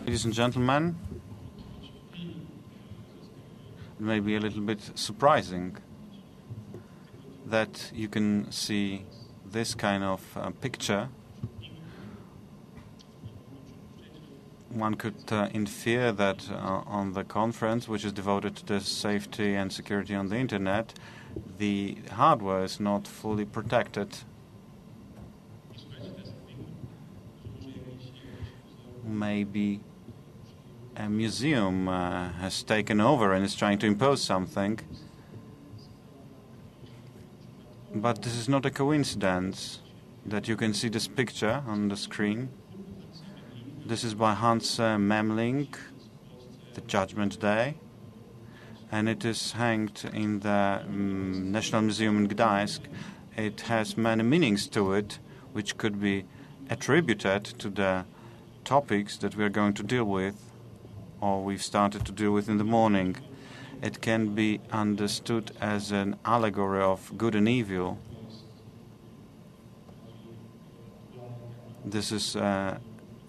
Ladies and gentlemen, it may be a little bit surprising that you can see this kind of picture. One could infer that on the conference, which is devoted to the safety and security on the Internet, the hardware is not fully protected. Maybe a museum has taken over and is trying to impose something. But this is not a coincidence that you can see this picture on the screen. This is by Hans Memling, The Judgment Day, and it is hanged in the National Museum in Gdańsk. It has many meanings to it, which could be attributed to the topics that we are going to deal with, or we've started to deal with in the morning. It can be understood as an allegory of good and evil. This is a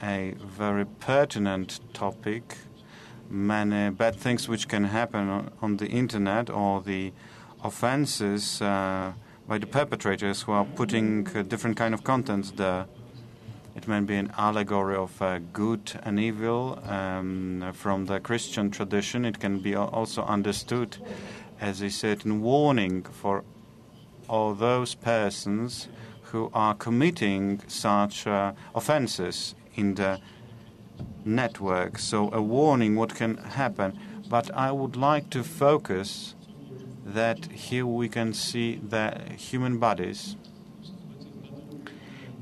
very pertinent topic. Many bad things which can happen on the Internet, or the offenses by the perpetrators who are putting different kind of contents there. It may be an allegory of good and evil from the Christian tradition. It can be also understood as a certain warning for all those persons who are committing such offenses in the network. So a warning what can happen. But I would like to focus that here we can see the human bodies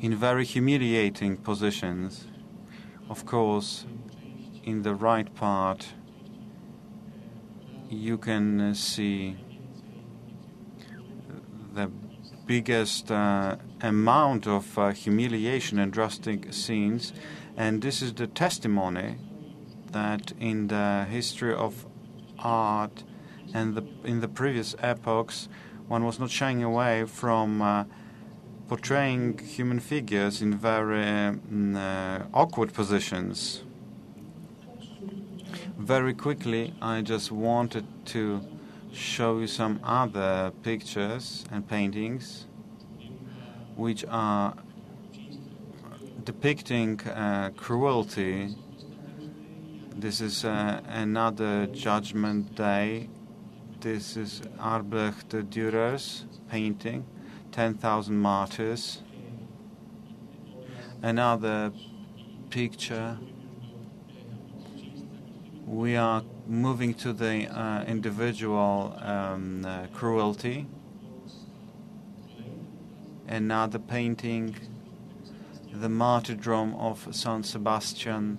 in very humiliating positions. Of course, in the right part, you can see the biggest amount of humiliation and drastic scenes, and this is the testimony that in the history of art and in the previous epochs, one was not shying away from portraying human figures in very awkward positions. Very quickly, I just wanted to show you some other pictures and paintings which are depicting cruelty. This is another Judgment Day. This is Albrecht Dürer's painting, 10,000 Martyrs. Another picture. We are moving to the individual cruelty. Another painting, the martyrdom of Saint Sebastian.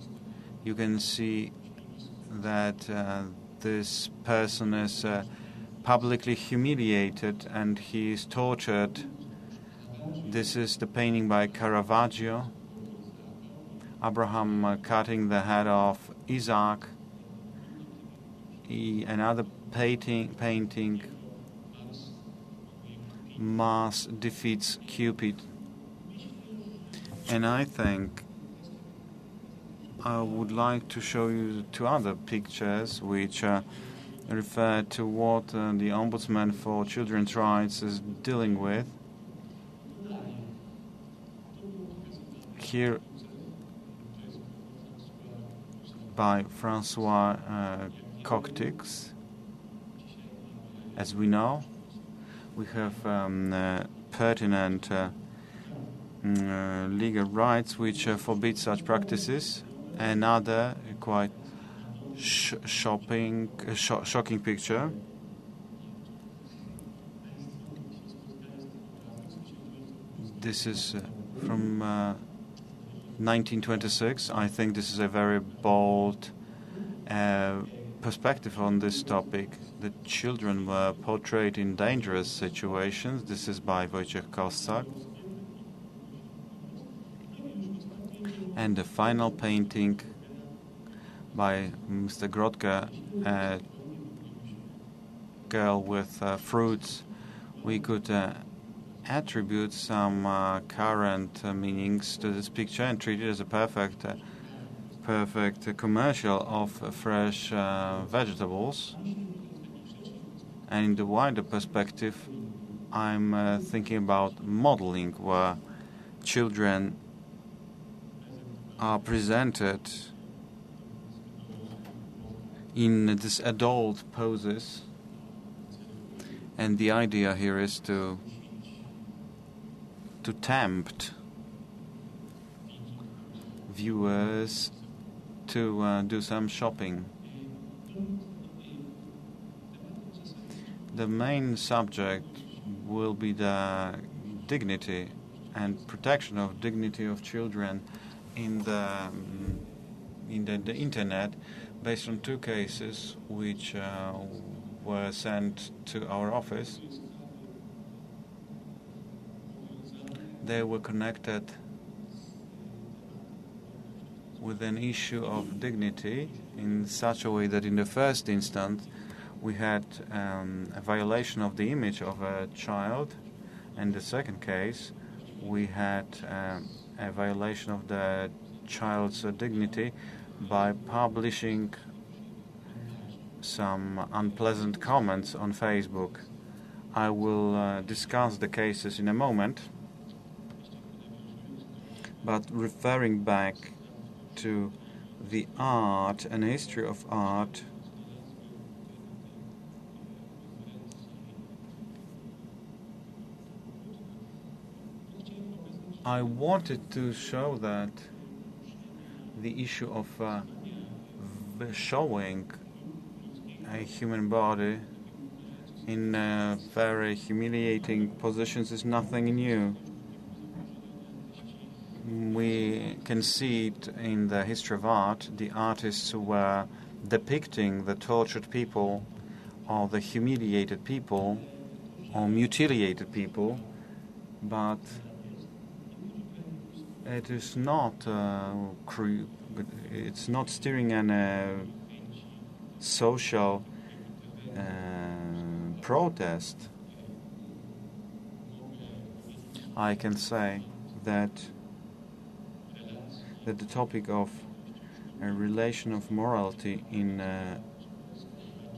You can see that this person is publicly humiliated and he is tortured. This is the painting by Caravaggio. Abraham cutting the head of Isaac. Another painting, Mars defeats Cupid. And I think I would like to show you two other pictures which refer to what the Ombudsman for Children's Rights is dealing with. Here by Francois Cocteau. As we know, we have pertinent legal rights which forbid such practices. Another quite shocking picture. This is from 1926. I think this is a very bold perspective on this topic. The children were portrayed in dangerous situations. This is by Wojciech Kossak. And the final painting by Mr. Grodka, a girl with fruits. We could attribute some current meanings to this picture and treat it as a perfect perfect commercial of fresh vegetables. And in the wider perspective, I'm thinking about modeling, where children are presented in this adult poses, and the idea here is to tempt viewers to do some shopping. The main subject will be the dignity and protection of dignity of children in the internet, based on two cases which were sent to our office. They were connected with an issue of dignity in such a way that in the first instance we had a violation of the image of a child, and the second case we had a violation of the child's dignity by publishing some unpleasant comments on Facebook. I will discuss the cases in a moment, but referring back to the art and history of art, I wanted to show that the issue of showing a human body in very humiliating positions is nothing new. We can see it in the history of art. The artists who were depicting the tortured people or the humiliated people or mutilated people, but it is not it's not steering a social protest. I can say that the topic of a relation of morality in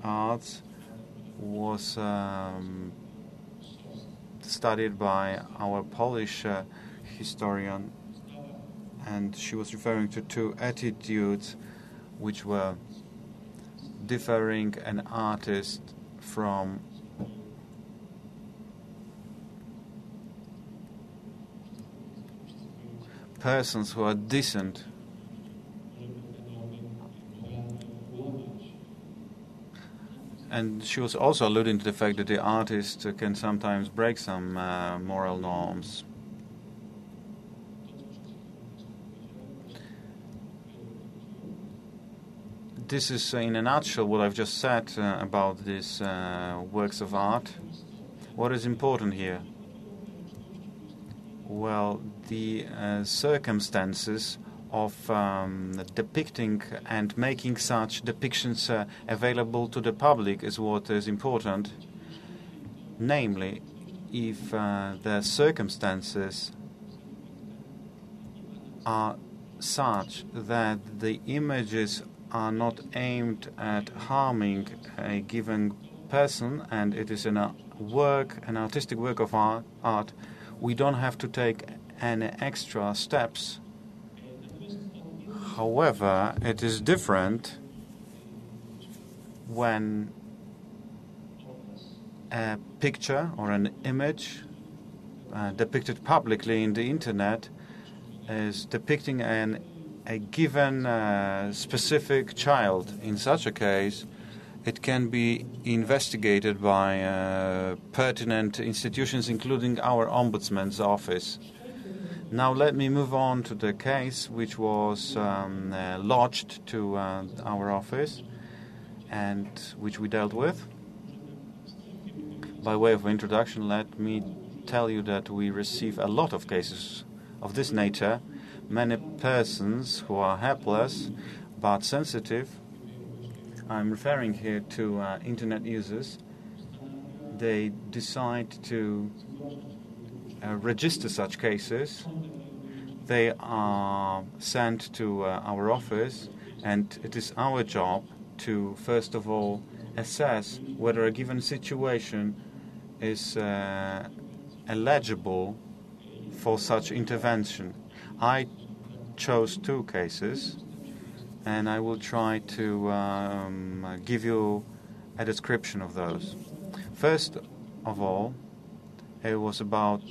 arts was studied by our Polish historian, and she was referring to two attitudes which were differing an artist from persons who are decent. And she was also alluding to the fact that the artist can sometimes break some moral norms. This is, in a nutshell, what I've just said about these works of art. What is important here? Well, the circumstances of depicting and making such depictions available to the public is what is important. Namely, if the circumstances are such that the images are not aimed at harming a given person, and it is an artistic work of art, we don't have to take any extra steps. However, it is different when a picture or an image depicted publicly in the internet is depicting a given specific child. In such a case, it can be investigated by pertinent institutions, including our Ombudsman's office. Now let me move on to the case which was lodged to our office and which we dealt with. By way of introduction, let me tell you that we receive a lot of cases of this nature. Many persons who are helpless but sensitive, I'm referring here to internet users, they decide to register such cases. They are sent to our office, and it is our job to, first of all, assess whether a given situation is eligible for such intervention. I chose two cases, and I will try to give you a description of those. First of all, it was about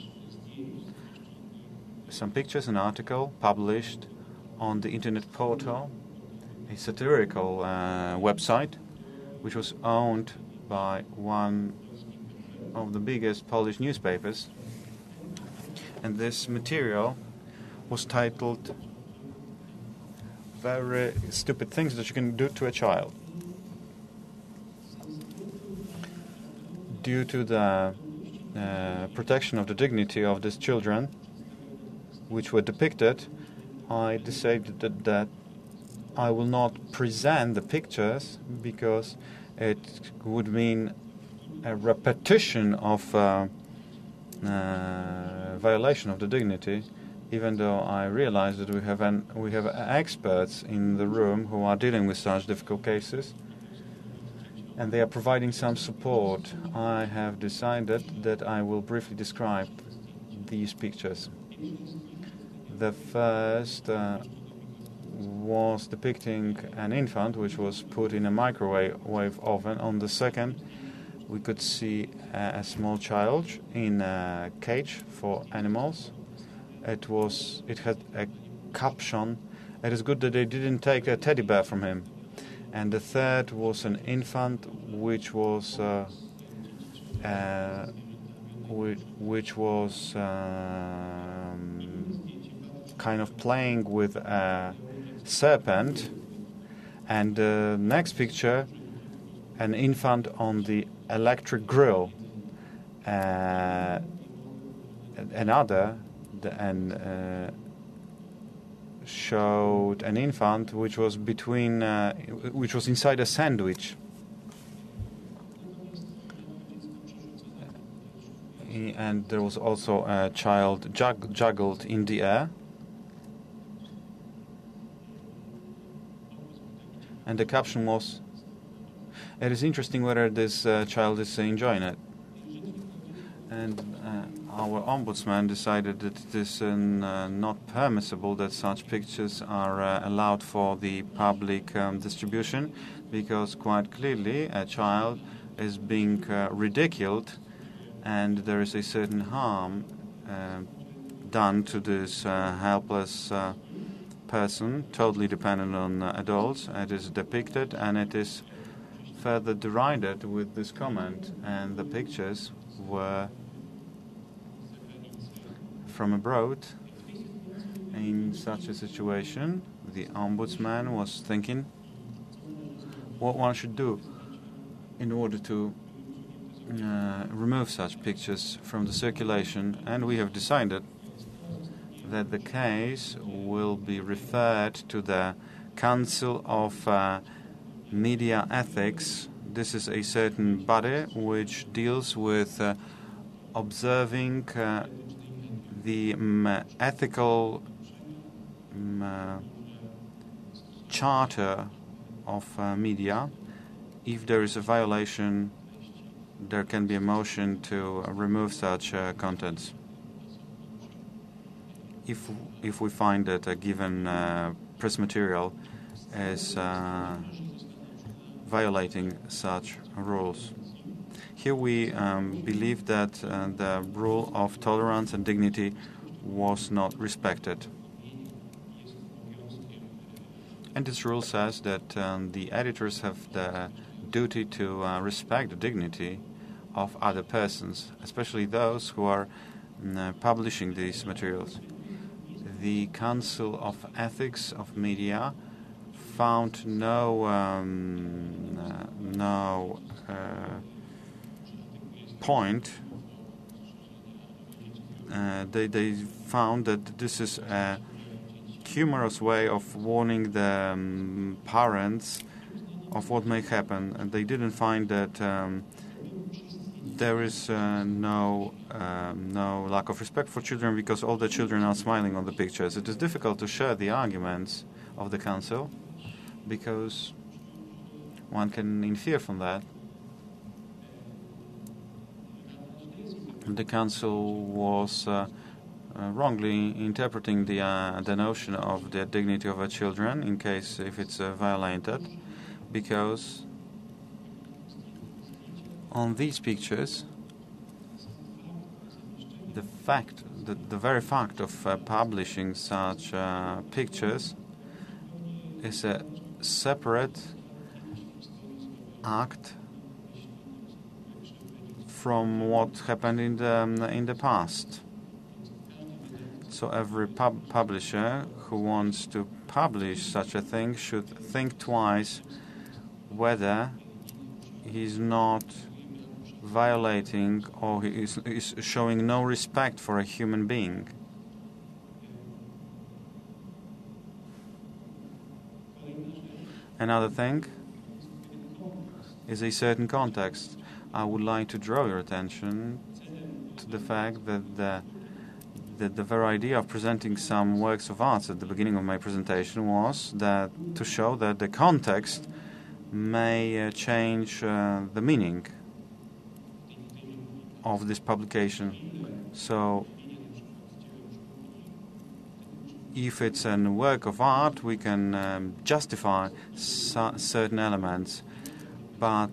some pictures, an article published on the internet portal, a satirical website, which was owned by one of the biggest Polish newspapers. And this material was titled "Very Stupid Things That You Can Do to a Child." Due to the protection of the dignity of these children, which were depicted, I decided that I will not present the pictures because it would mean a repetition of violation of the dignity, even though I realize that we have experts in the room who are dealing with such difficult cases, and they are providing some support. I have decided that I will briefly describe these pictures. The first was depicting an infant which was put in a microwave oven. On the second, we could see a small child in a cage for animals. It had a caption, "It is good that they didn't take a teddy bear from him." And the third was an infant which was kind of playing with a serpent. And the next picture, an infant on the electric grill. Another showed an infant which was which was inside a sandwich. And there was also a child juggled in the air. And the caption was, "It is interesting whether this child is enjoying it." And our ombudsman decided that it is not permissible that such pictures are allowed for the public distribution, because quite clearly a child is being ridiculed, and there is a certain harm done to this helpless person, totally dependent on adults. It is depicted, and it is further derided with this comment, and the pictures were from abroad. In such a situation, the ombudsman was thinking what one should do in order to remove such pictures from the circulation, and we have decided that the case will be referred to the Council of Media Ethics. This is a certain body which deals with observing the ethical charter of media. If there is a violation, there can be a motion to remove such contents. If we find that a given press material is violating such rules. Here we believe that the rule of tolerance and dignity was not respected. And this rule says that the editors have the duty to respect the dignity of other persons, especially those who are publishing these materials. The Council of Ethics of Media found no point. They found that this is a humorous way of warning the parents of what may happen, and they didn't find that there is no lack of respect for children because all the children are smiling on the pictures. It is difficult to share the arguments of the Council because one can infer from that. The Council was wrongly interpreting the notion of the dignity of children in case if it's violated, because on these pictures, the very fact of publishing such pictures is a separate act from what happened in the past. So every publisher who wants to publish such a thing should think twice whether he's not violating or he is showing no respect for a human being. Another thing is a certain context. I would like to draw your attention to the fact that the very idea of presenting some works of art at the beginning of my presentation was that to show that the context may change the meaning of this publication. So if it's a work of art, we can justify certain elements, but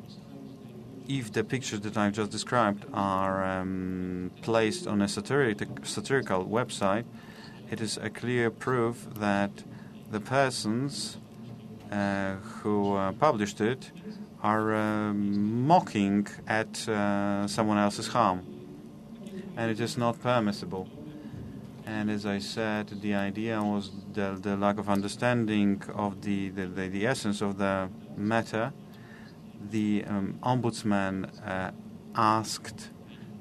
if the pictures that I've just described are placed on a satirical website, it is a clear proof that the persons who published it are mocking at someone else's harm, and it is not permissible. And as I said, the idea was the lack of understanding of the essence of the matter. The ombudsman asked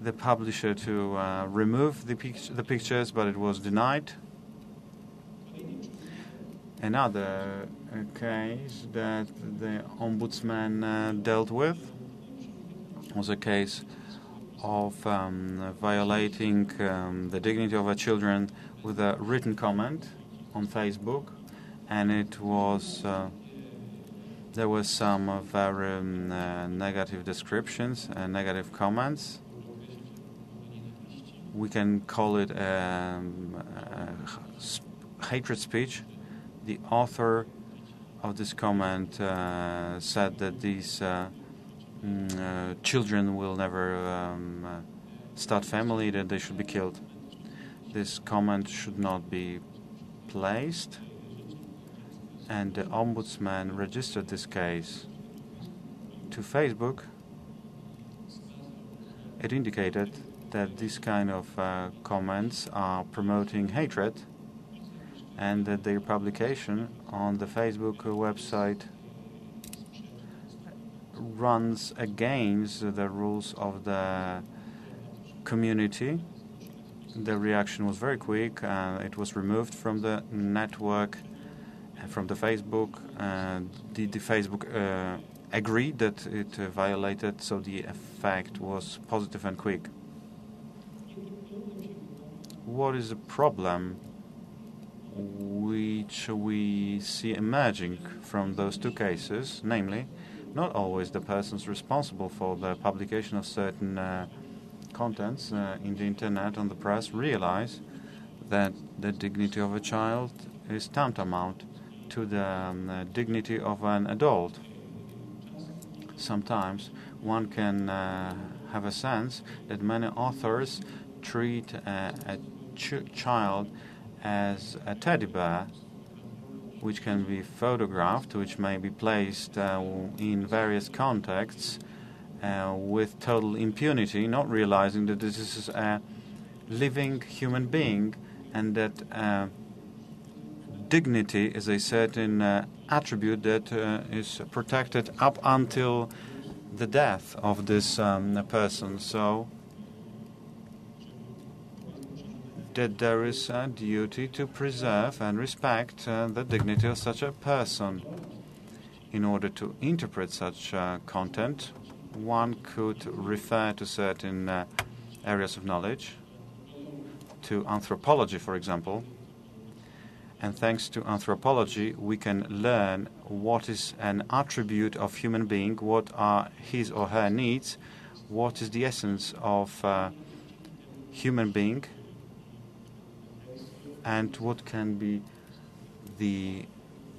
the publisher to remove the pictures, but it was denied. Another case that the ombudsman dealt with was a case of violating the dignity of children with a written comment on Facebook, and it was there were some very negative descriptions and negative comments. We can call it hatred speech. The author of this comment said that these children will never start family, that they should be killed. This comment should not be placed, and the ombudsman registered this case to Facebook. It indicated that these kind of comments are promoting hatred, and that their publication on the Facebook website runs against the rules of the community. The reaction was very quick. It was removed from the network, from the Facebook. The Facebook agreed that it violated, so the effect was positive and quick. What is the problem which we see emerging from those two cases? Namely, not always the persons responsible for the publication of certain contents in the internet, on the press, realize that the dignity of a child is tantamount to the dignity of an adult. Sometimes one can have a sense that many authors treat a child as a teddy bear, which can be photographed, which may be placed in various contexts with total impunity, not realizing that this is a living human being and that dignity is a certain attribute that is protected up until the death of this person. So that there is a duty to preserve and respect the dignity of such a person. In order to interpret such content, one could refer to certain areas of knowledge, to anthropology, for example. And thanks to anthropology, we can learn what is an attribute of human being, what are his or her needs, what is the essence of human being, and what can be the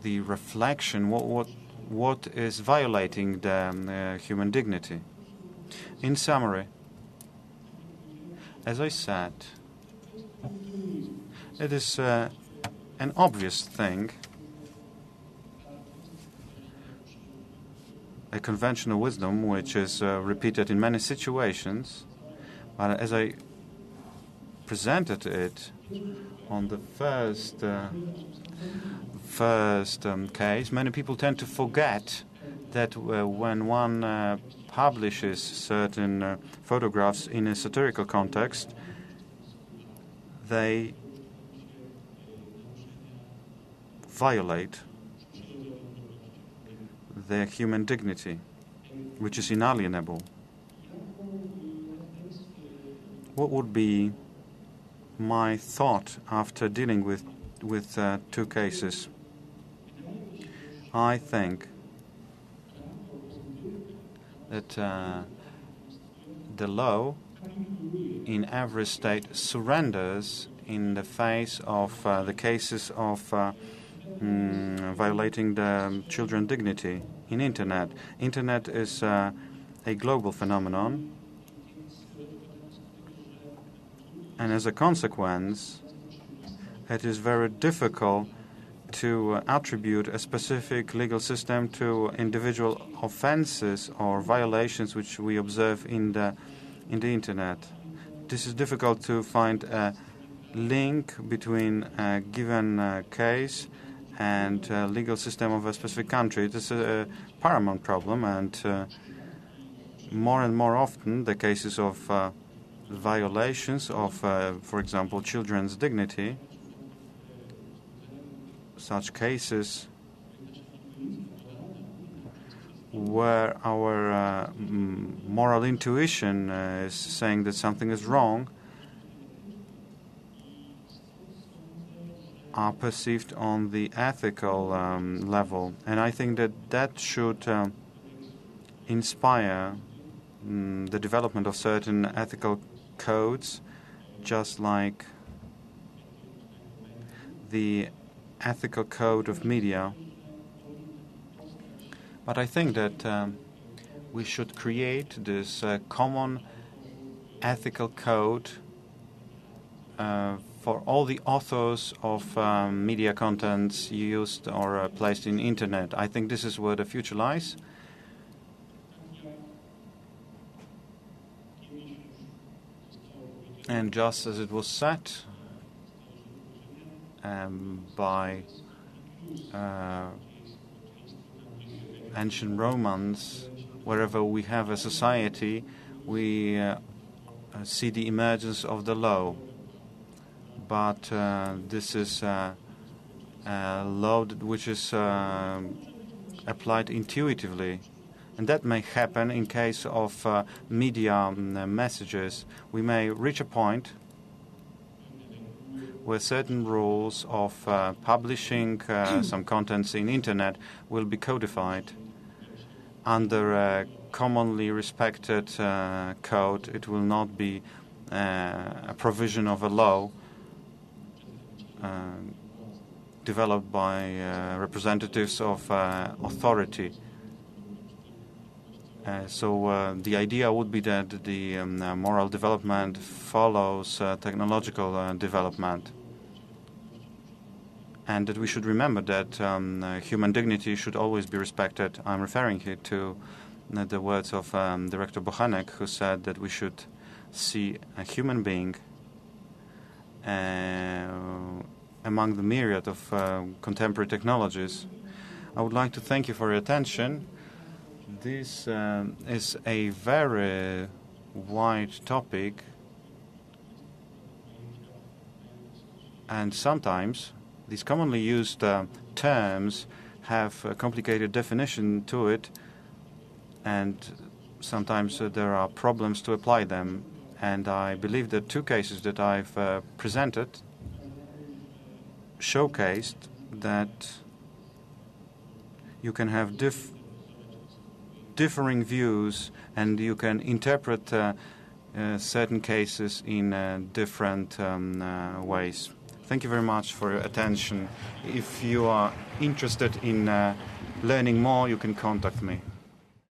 reflection, what is violating the human dignity. In summary, as I said, it is an obvious thing, a conventional wisdom which is repeated in many situations, but as I presented it on the first case, many people tend to forget that when one publishes certain photographs in a satirical context, they violate their human dignity, which is inalienable. What would be my thought after dealing with two cases? I think that the law in every state surrenders in the face of the cases of violating the children's dignity in Internet. Internet is a global phenomenon, and as a consequence, it is very difficult to attribute a specific legal system to individual offenses or violations which we observe in the Internet. This is difficult to find a link between a given case and legal system of a specific country. It is a paramount problem, and more and more often the cases of violations of, for example, children's dignity, such cases where our moral intuition is saying that something is wrong, are perceived on the ethical level. And I think that should inspire the development of certain ethical codes, just like the ethical code of media. But I think that we should create this common ethical code for all the authors of media contents used or placed in Internet. I think this is where the future lies. And just as it was said by ancient Romans, wherever we have a society, we see the emergence of the law. But this is a law which is applied intuitively. And that may happen in case of media messages. We may reach a point where certain rules of publishing some contents in Internet will be codified under a commonly respected code. It will not be a provision of a law developed by representatives of authority. So the idea would be that the moral development follows technological development, and that we should remember that human dignity should always be respected. I'm referring here to the words of Director Bochenek, who said that we should see a human being among the myriad of contemporary technologies. I would like to thank you for your attention. This is a very wide topic, and sometimes these commonly used terms have a complicated definition to it, and sometimes there are problems to apply them. And I believe the two cases that I've presented showcased that you can have differing views and you can interpret certain cases in different ways. Thank you very much for your attention. If you are interested in learning more, you can contact me.